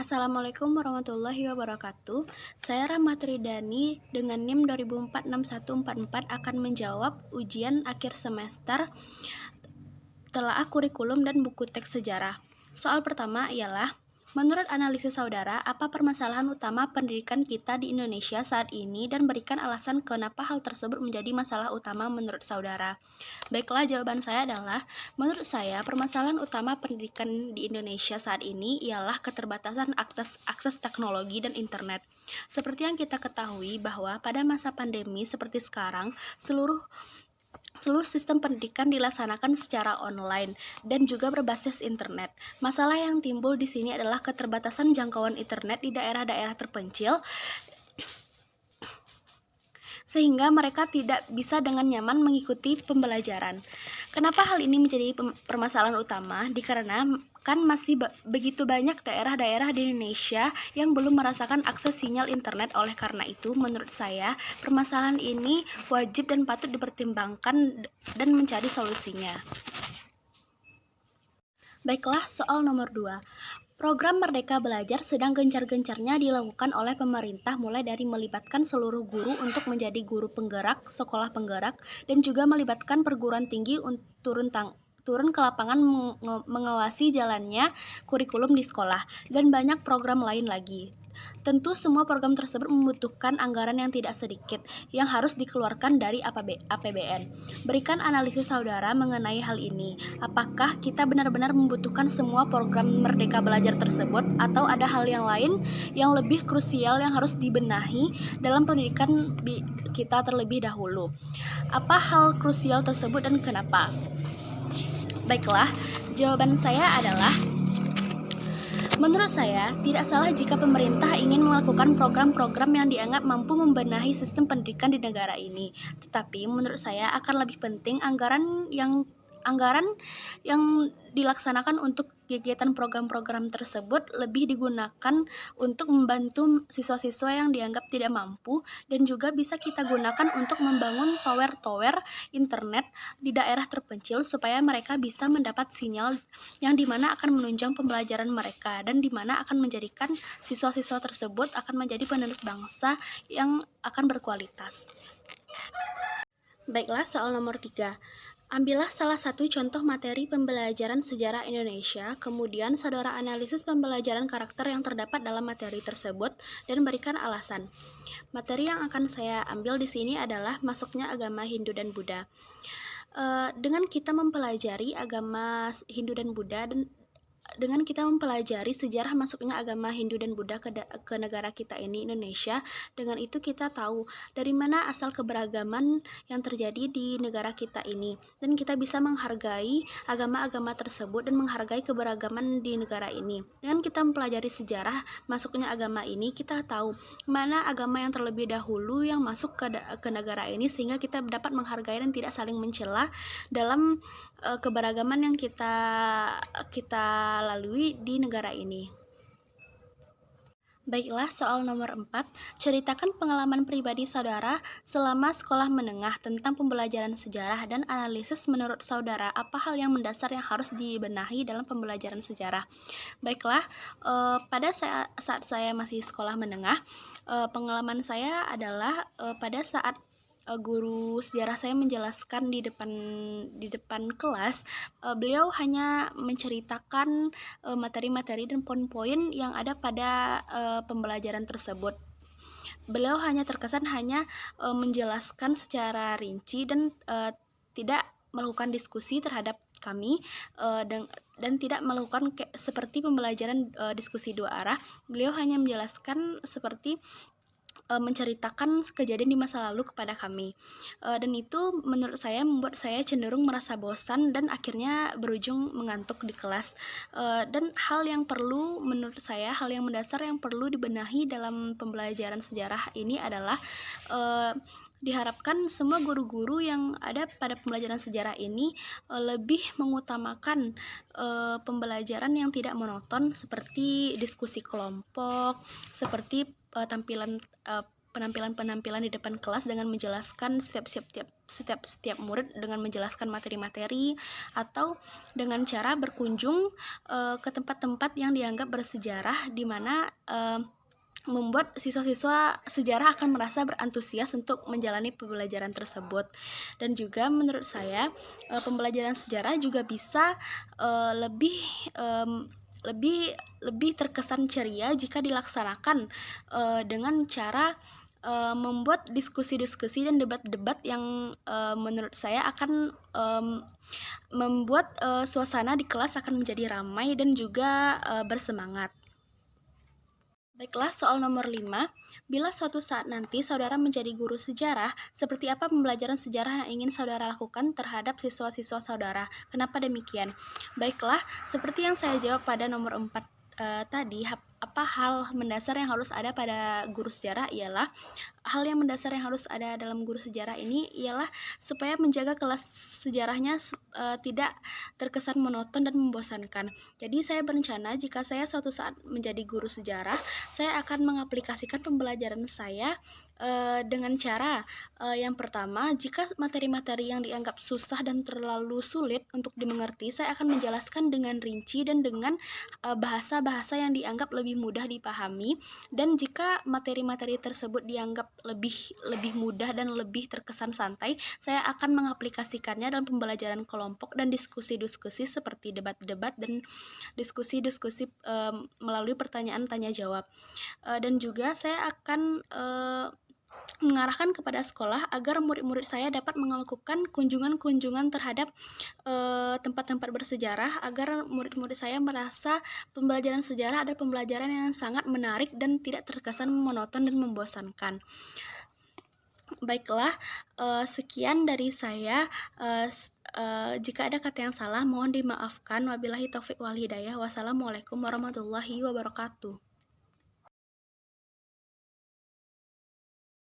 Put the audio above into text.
Assalamualaikum warahmatullahi wabarakatuh. Saya Rahmatri Dani dengan NIM 20046144 akan menjawab ujian akhir semester telaah kurikulum dan buku teks sejarah. Soal pertama ialah, menurut analisis saudara, apa permasalahan utama pendidikan kita di Indonesia saat ini dan berikan alasan kenapa hal tersebut menjadi masalah utama menurut saudara. Baiklah, jawaban saya adalah, menurut saya permasalahan utama pendidikan di Indonesia saat ini ialah keterbatasan akses teknologi dan internet. Seperti yang kita ketahui bahwa pada masa pandemi seperti sekarang, seluruh sistem pendidikan dilaksanakan secara online dan juga berbasis internet. Masalah yang timbul di sini adalah keterbatasan jangkauan internet di daerah-daerah terpencil, sehingga mereka tidak bisa dengan nyaman mengikuti pembelajaran. Kenapa hal ini menjadi permasalahan utama? Dikarenakan masih begitu banyak daerah-daerah di Indonesia yang belum merasakan akses sinyal internet. Oleh karena itu, menurut saya, permasalahan ini wajib dan patut dipertimbangkan dan mencari solusinya. Baiklah, soal nomor 2. Program Merdeka Belajar sedang gencar-gencarnya dilakukan oleh pemerintah, mulai dari melibatkan seluruh guru untuk menjadi guru penggerak, sekolah penggerak, dan juga melibatkan perguruan tinggi untuk turun ke lapangan mengawasi jalannya kurikulum di sekolah, dan banyak program lain lagi. Tentu semua program tersebut membutuhkan anggaran yang tidak sedikit yang harus dikeluarkan dari APBN. Berikan analisis saudara mengenai hal ini. Apakah kita benar-benar membutuhkan semua program Merdeka Belajar tersebut, atau ada hal yang lain yang lebih krusial yang harus dibenahi dalam pendidikan kita terlebih dahulu? Apa hal krusial tersebut dan kenapa? Baiklah, jawaban saya adalah, menurut saya, tidak salah jika pemerintah ingin melakukan program-program yang dianggap mampu membenahi sistem pendidikan di negara ini. Tetapi menurut saya akan lebih penting anggaran yang dilaksanakan untuk kegiatan program-program tersebut lebih digunakan untuk membantu siswa-siswa yang dianggap tidak mampu, dan juga bisa kita gunakan untuk membangun tower-tower internet di daerah terpencil supaya mereka bisa mendapat sinyal yang dimana akan menunjang pembelajaran mereka dan dimana akan menjadikan siswa-siswa tersebut akan menjadi penerus bangsa yang akan berkualitas. Baiklah, soal nomor 3. Ambillah salah satu contoh materi pembelajaran sejarah Indonesia, kemudian saudara analisis pembelajaran karakter yang terdapat dalam materi tersebut dan berikan alasan. Materi yang akan saya ambil di sini adalah masuknya agama Hindu dan Buddha. Dengan kita mempelajari agama Hindu dan Buddha dengan kita mempelajari sejarah masuknya agama Hindu dan Buddha ke negara kita ini, Indonesia, dengan itu kita tahu dari mana asal keberagaman yang terjadi di negara kita ini, dan kita bisa menghargai agama-agama tersebut dan menghargai keberagaman di negara ini. Dengan kita mempelajari sejarah masuknya agama ini, kita tahu mana agama yang terlebih dahulu yang masuk ke negara ini, sehingga kita dapat menghargai dan tidak saling mencela dalam keberagaman yang kita lalui di negara ini. Baiklah, soal nomor 4. Ceritakan pengalaman pribadi saudara selama sekolah menengah tentang pembelajaran sejarah dan analisis menurut saudara apa hal yang mendasar yang harus dibenahi dalam pembelajaran sejarah. Baiklah, pada saat saya masih sekolah menengah, pengalaman saya adalah pada saat guru sejarah saya menjelaskan di depan kelas, beliau hanya menceritakan materi-materi dan poin-poin yang ada pada pembelajaran tersebut. Beliau hanya terkesan menjelaskan secara rinci dan tidak melakukan diskusi terhadap kami, dan tidak melakukan seperti pembelajaran diskusi dua arah. Beliau hanya menjelaskan seperti menceritakan kejadian di masa lalu kepada kami, dan itu menurut saya membuat saya cenderung merasa bosan dan akhirnya berujung mengantuk di kelas. Dan hal yang mendasar yang perlu dibenahi dalam pembelajaran sejarah ini adalah diharapkan semua guru-guru yang ada pada pembelajaran sejarah ini lebih mengutamakan pembelajaran yang tidak monoton, seperti diskusi kelompok, seperti tampilan penampilan-penampilan di depan kelas dengan menjelaskan setiap murid dengan menjelaskan materi-materi, atau dengan cara berkunjung ke tempat-tempat yang dianggap bersejarah, di mana membuat siswa-siswa sejarah akan merasa berantusias untuk menjalani pembelajaran tersebut. Dan juga menurut saya pembelajaran sejarah juga bisa lebih terkesan ceria jika dilaksanakan dengan cara membuat diskusi-diskusi dan debat-debat yang menurut saya akan membuat suasana di kelas akan menjadi ramai dan juga bersemangat. Baiklah, soal nomor 5. Bila suatu saat nanti saudara menjadi guru sejarah, seperti apa pembelajaran sejarah yang ingin saudara lakukan terhadap siswa-siswa saudara? Kenapa demikian? Baiklah, seperti yang saya jawab pada nomor 4 tadi, apa hal mendasar yang harus ada pada guru sejarah ialah hal yang mendasar yang harus ada dalam guru sejarah ini ialah supaya menjaga kelas sejarahnya tidak terkesan monoton dan membosankan. Jadi saya berencana jika saya suatu saat menjadi guru sejarah, saya akan mengaplikasikan pembelajaran saya dengan cara yang pertama, jika materi-materi yang dianggap susah dan terlalu sulit untuk dimengerti, saya akan menjelaskan dengan rinci dan dengan bahasa-bahasa yang dianggap lebih mudah dipahami. Dan jika materi-materi tersebut dianggap lebih mudah dan lebih terkesan santai, saya akan mengaplikasikannya dalam pembelajaran kelompok dan diskusi-diskusi seperti debat-debat dan diskusi-diskusi melalui pertanyaan tanya jawab. Dan juga saya akan mengarahkan kepada sekolah agar murid-murid saya dapat melakukan kunjungan-kunjungan terhadap tempat-tempat bersejarah, agar murid-murid saya merasa pembelajaran sejarah adalah pembelajaran yang sangat menarik dan tidak terkesan monoton dan membosankan. Baiklah, sekian dari saya. Jika ada kata yang salah, mohon dimaafkan. Wabillahi taufik wal hidayah. Wassalamualaikum warahmatullahi wabarakatuh.